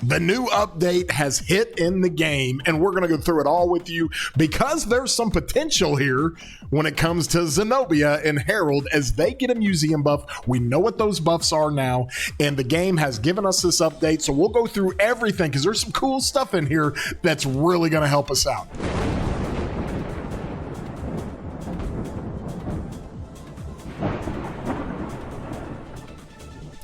The new update has hit in the game, and we're going to go through it all with you because there's some potential here when it comes to Zenobia and Harold as they get a museum buff. We know what those buffs are now, and the game has given us this update, so we'll go through everything because there's some cool stuff in here that's really going to help us out.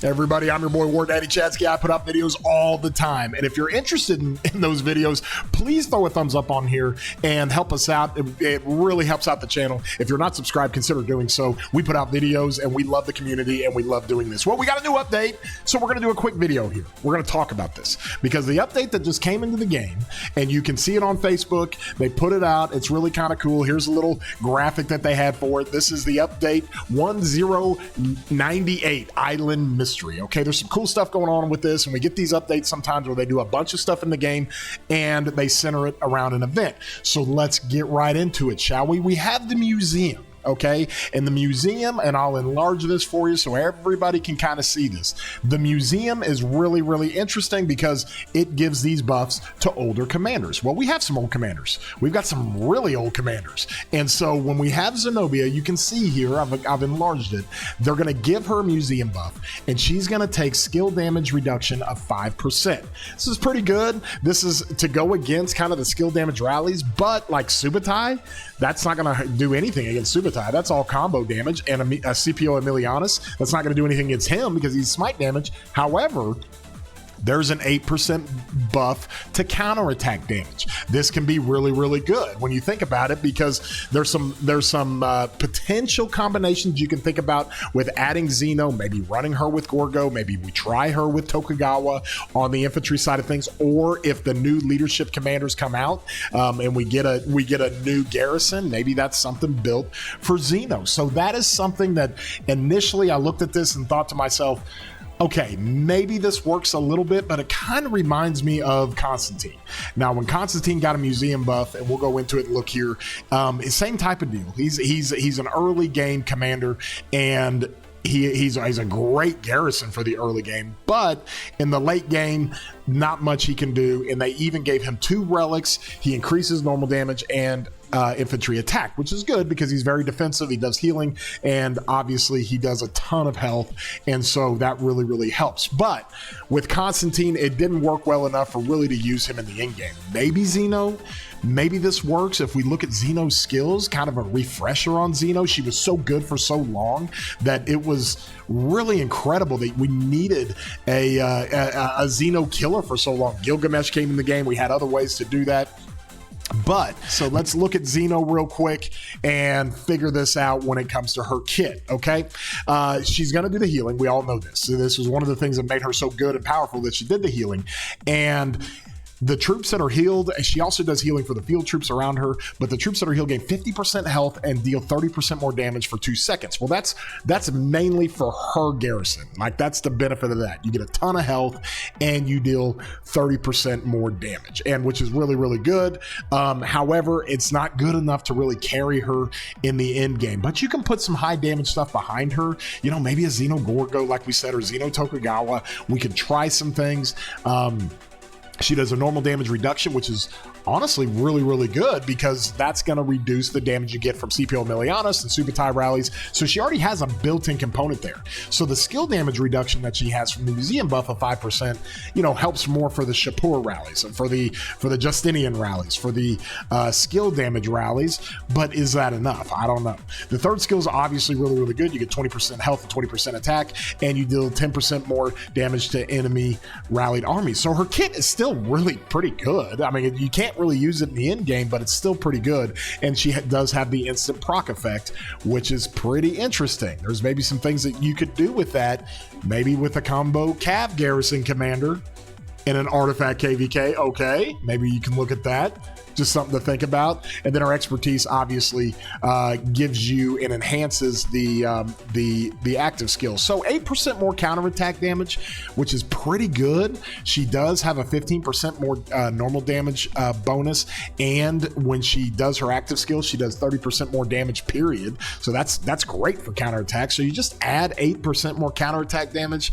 Everybody, I'm your boy War Daddy Chatsky. I put up videos all the time, and if you're interested in those videos, please throw a thumbs up on here and help us out. It really helps out the channel. If you're not subscribed, consider doing so. We put out videos, and we love the community, and we love doing this. Well, we got a new update, so we're going to do a quick video here. We're going to talk about this because the update that just came into the game, and you can see it on Facebook. They put it out. It's really kind of cool. Here's a little graphic that they had for it. This is the update 1098 Island Mystery. Okay, there's some cool stuff going on with this, and we get these updates sometimes where they do a bunch of stuff in the game and they center it around an event. So let's get right into it, shall we? We have the museum. Okay, and the museum, and I'll enlarge this for you so everybody can kind of see this. The museum is really, really interesting because it gives these buffs to older commanders. Well, we have some old commanders. We've got some really old commanders. And so when we have Zenobia, you can see here, I've enlarged it. They're going to give her a museum buff, and she's going to take skill damage reduction of 5%. This is pretty good. This is to go against kind of the skill damage rallies, but like Subutai, that's not going to do anything against Subutai. That's all combo damage, and a Scipio Emilianus, that's not going to do anything against him because he's smite damage. However, there's an 8% buff to counterattack damage. This can be really, really good when you think about it because there's some potential combinations you can think about with adding Zeno, maybe running her with Gorgo, maybe we try her with Tokugawa on the infantry side of things, or if the new leadership commanders come out and we get a new garrison, maybe that's something built for Zeno. So that is something that initially I looked at this and thought to myself, okay, maybe this works a little bit, but it kind of reminds me of Constantine. Now, when Constantine got a museum buff, and we'll go into it and look here, same type of deal. He's an early game commander, and he's a great garrison for the early game, but in the late game, not much he can do, and they even gave him 2 relics. He increases normal damage and infantry attack, which is good because he's very defensive. He does healing, and obviously he does a ton of health, and so that really, really helps. But with Constantine, it didn't work well enough for really to use him in the end game. Maybe Zeno, maybe this works if we look at Zeno's skills, kind of a refresher on Zeno. She was so good for so long that it was really incredible that we needed a Zeno killer for so long. Gilgamesh came in the game. We had other ways to do that. But so let's look at Zeno real quick and figure this out when it comes to her kit. Okay, she's going to do the healing. We all know this. So this was one of the things that made her so good and powerful, that she did the healing. And the troops that are healed, and she also does healing for the field troops around her, but the troops that are healed gain 50% health and deal 30% more damage for 2 seconds. Well, that's mainly for her garrison. Like, that's the benefit of that. You get a ton of health and you deal 30% more damage, and which is really, really good. However, it's not good enough to really carry her in the end game, but you can put some high damage stuff behind her. You know, maybe a Zeno Gorgo, like we said, or Zeno Tokugawa. We could try some things. She does a normal damage reduction, which is honestly really, really good because that's going to reduce the damage you get from Scipio Emilianus and Subutai rallies. So she already has a built-in component there. So the skill damage reduction that she has from the museum buff of 5%, you know, helps more for the Shapur rallies and for the Justinian rallies, for the skill damage rallies. But is that enough? I don't know. The third skill is obviously really, really good. You get 20% health and 20% attack, and you deal 10% more damage to enemy rallied armies. So her kit is still really pretty good. I mean, you can't really use it in the end game, but it's still pretty good. And she does have the instant proc effect, which is pretty interesting. There's maybe some things that you could do with that, maybe with a combo Cav Garrison Commander and an Artifact KVK. Okay, maybe you can look at that. Just something to think about. And then our expertise obviously gives you and enhances the active skills. So 8% more counterattack damage, which is pretty good. She does have a 15% more normal damage bonus, and when she does her active skills, she does 30% more damage, period. So that's great for counterattack. So you just add 8% more counterattack damage.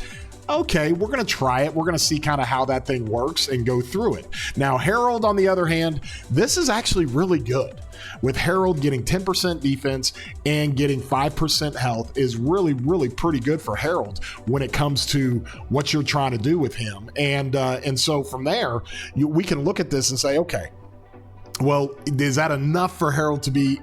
okay, we're going to try it. We're going to see kind of how that thing works and go through it. Now, Harold, on the other hand, this is actually really good. With Harold getting 10% defense and getting 5% health is really, really pretty good for Harold when it comes to what you're trying to do with him. And so from there, we can look at this and say, okay, well, is that enough for Harold to be,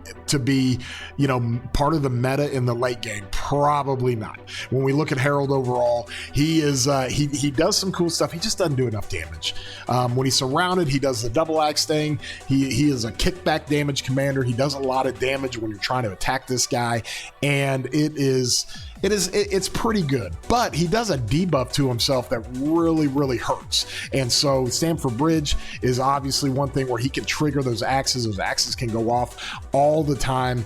part of the meta in the late game? Probably not. When we look at Harold overall, he is he does some cool stuff. He just doesn't do enough damage. When he's surrounded, he does the double axe thing. He is a kickback damage commander. He does a lot of damage when you're trying to attack this guy, and it's pretty good, but he does a debuff to himself that really, really hurts. And so Stamford Bridge is obviously one thing where he can trigger those axes. Those axes can go off all the time.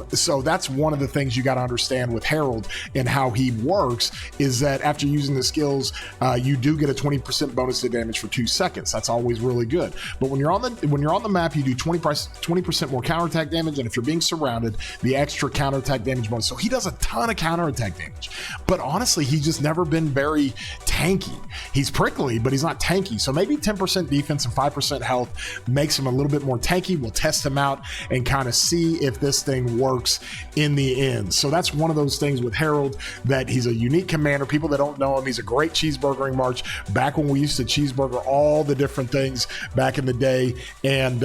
So that's one of the things you got to understand with Harold and how he works is that after using the skills, you do get a 20% bonus to damage for 2 seconds. That's always really good. But when you're on the map, you do 20% more counterattack damage, and if you're being surrounded, the extra counterattack damage bonus. So he does a ton of counterattack damage, but honestly, he's just never been very tanky. He's prickly, but he's not tanky. So maybe 10% defense and 5% health makes him a little bit more tanky. We'll test him out and kind of see if this thing works in the end. So that's one of those things with Harold, that he's a unique commander. People that don't know him, he's a great cheeseburgering march back when we used to cheeseburger all the different things back in the day. And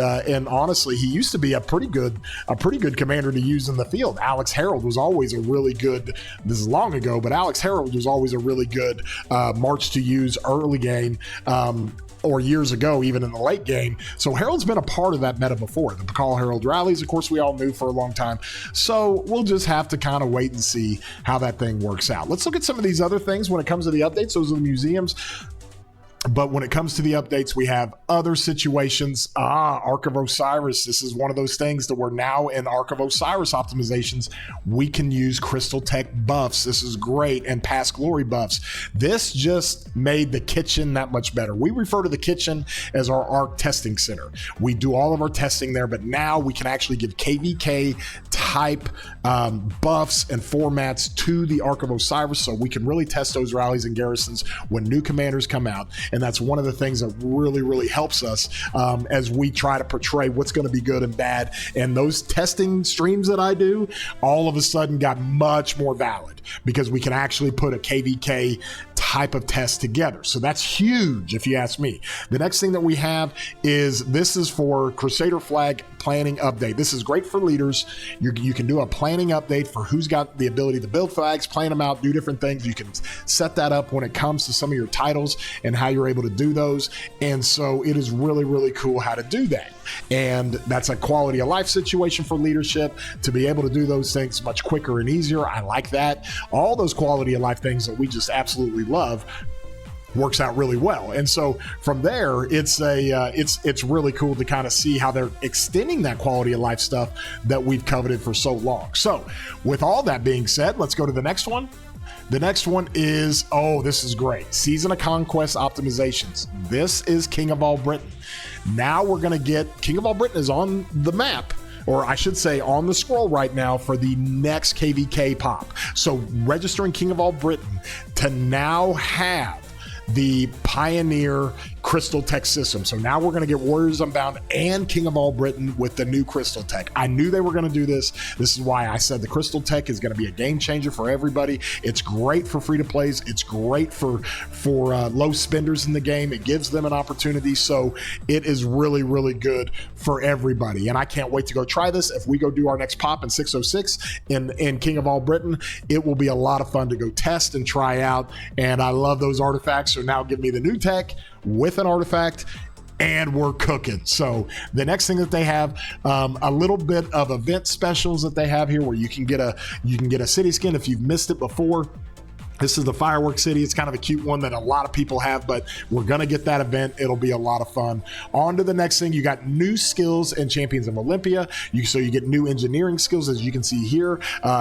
honestly, he used to be a pretty good commander to use in the field. Alex Harold was always a really good, this is long ago, but Alex Harold was always a really good march to use early game, or years ago, even in the late game. So Harold's been a part of that meta before. The Pakal Harold rallies, of course, we all knew for a long time. So we'll just have to kind of wait and see how that thing works out. Let's look at some of these other things when it comes to the updates. Those are the museums. But when it comes to the updates, we have other situations. Ark of Osiris. This is one of those things that we're now in Ark of Osiris optimizations. We can use Crystal Tech buffs. This is great. And past glory buffs. This just made the kitchen that much better. We refer to the kitchen as our Ark Testing Center. We do all of our testing there, but now we can actually give KVK type buffs and formats to the Ark of Osiris, so we can really test those rallies and garrisons when new commanders come out. And that's one of the things that really, really helps us as we try to portray what's going to be good and bad. And those testing streams that I do all of a sudden got much more valid because we can actually put a KVK type of test together. So that's huge if you ask me. The next thing that we have is, this is for Crusader Flag planning update. This is great for leaders. You can do a planning update for who's got the ability to build flags, plan them out, do different things. You can set that up when it comes to some of your titles and how you're able to do those. And so it is really, really cool how to do that. And that's a quality of life situation for leadership, to be able to do those things much quicker and easier. I like that. All those quality of life things that we just absolutely love works out really well. And so from there, it's really cool to kind of see how they're extending that quality of life stuff that we've coveted for so long. So with all that being said, let's go to the next one. The next one is, this is great. Season of Conquest optimizations. This is King of All Britain. Now we're going to get, King of All Britain is on the map, or I should say on the scroll right now for the next KVK pop. So registering King of All Britain to now have the Pioneer Crystal Tech system. So now we're going to get Warriors Unbound and King of All Britain with the new Crystal Tech. I knew they were going to do this. This is why I said the Crystal Tech is going to be a game changer for everybody. It's great for free to plays. It's great for low spenders in the game. It gives them an opportunity. So it is really, really good for everybody. And I can't wait to go try this. If we go do our next pop in 606 in King of All Britain, it will be a lot of fun to go test and try out. And I love those artifacts. So now give me the new tech with an artifact, and we're cooking. So the next thing that they have, a little bit of event specials that they have here, where you can get a city skin if you've missed it before. This is the Fireworks City. It's kind of a cute one that a lot of people have, but we're going to get that event. It'll be a lot of fun. On to the next thing. You got new skills in Champions of Olympia. So you get new engineering skills, as you can see here.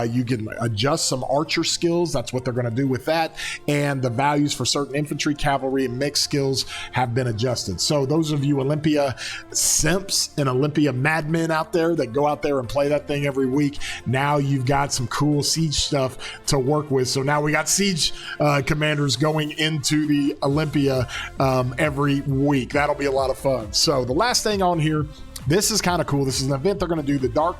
You can adjust some archer skills. That's what they're going to do with that. And the values for certain infantry, cavalry, and mixed skills have been adjusted. So those of you Olympia simps and Olympia madmen out there that go out there and play that thing every week, now you've got some cool siege stuff to work with. So now we got siege siege commanders going into the Olympia every week. That'll be a lot of fun. So the last thing on here, this is kind of cool. This is an event they're going to do, the Dark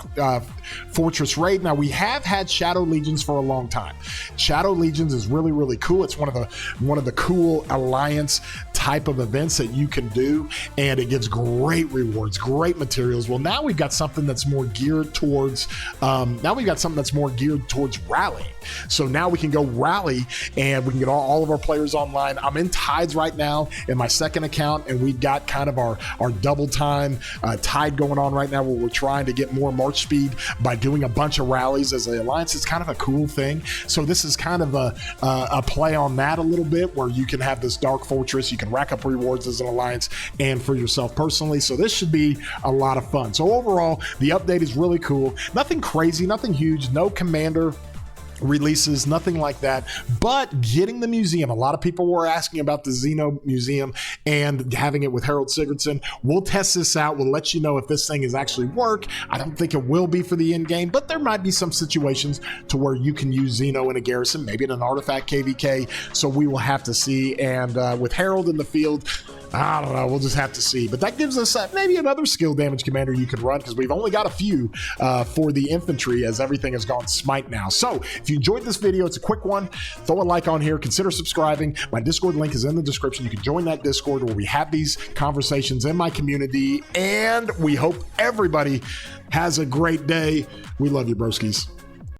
Fortress Raid. Now, we have had Shadow Legions for a long time. Shadow Legions is really, really cool. It's one of the cool alliance type of events that you can do, and it gives great rewards, great materials. Well, now we've got something that's more geared towards rallying. So now we can go rally, and we can get all of our players online. I'm in Tides right now in my second account, and we've got kind of our double time Tide going on right now, where we're trying to get more march speed by doing a bunch of rallies as the alliance. It's kind of a cool thing. So this is kind of a play on that a little bit, where you can have this Dark Fortress, you can rack up rewards as an alliance and for yourself personally. So this should be a lot of fun. So overall, the update is really cool. Nothing crazy, nothing huge, no commander releases, nothing like that, but getting the museum. A lot of people were asking about the Zeno museum and having it with Harold Sigurdsson. We'll test this out. We'll let you know if this thing is actually work. I don't think it will be for the end game, but there might be some situations to where you can use Zeno in a garrison, maybe in an artifact KVK. So we will have to see. And with Harold in the field, I don't know. We'll just have to see. But that gives us maybe another skill damage commander you can run, because we've only got a few for the infantry, as everything has gone smite now. So if you enjoyed this video, it's a quick one. Throw a like on here. Consider subscribing. My Discord link is in the description. You can join that Discord where we have these conversations in my community. And we hope everybody has a great day. We love you, broskies.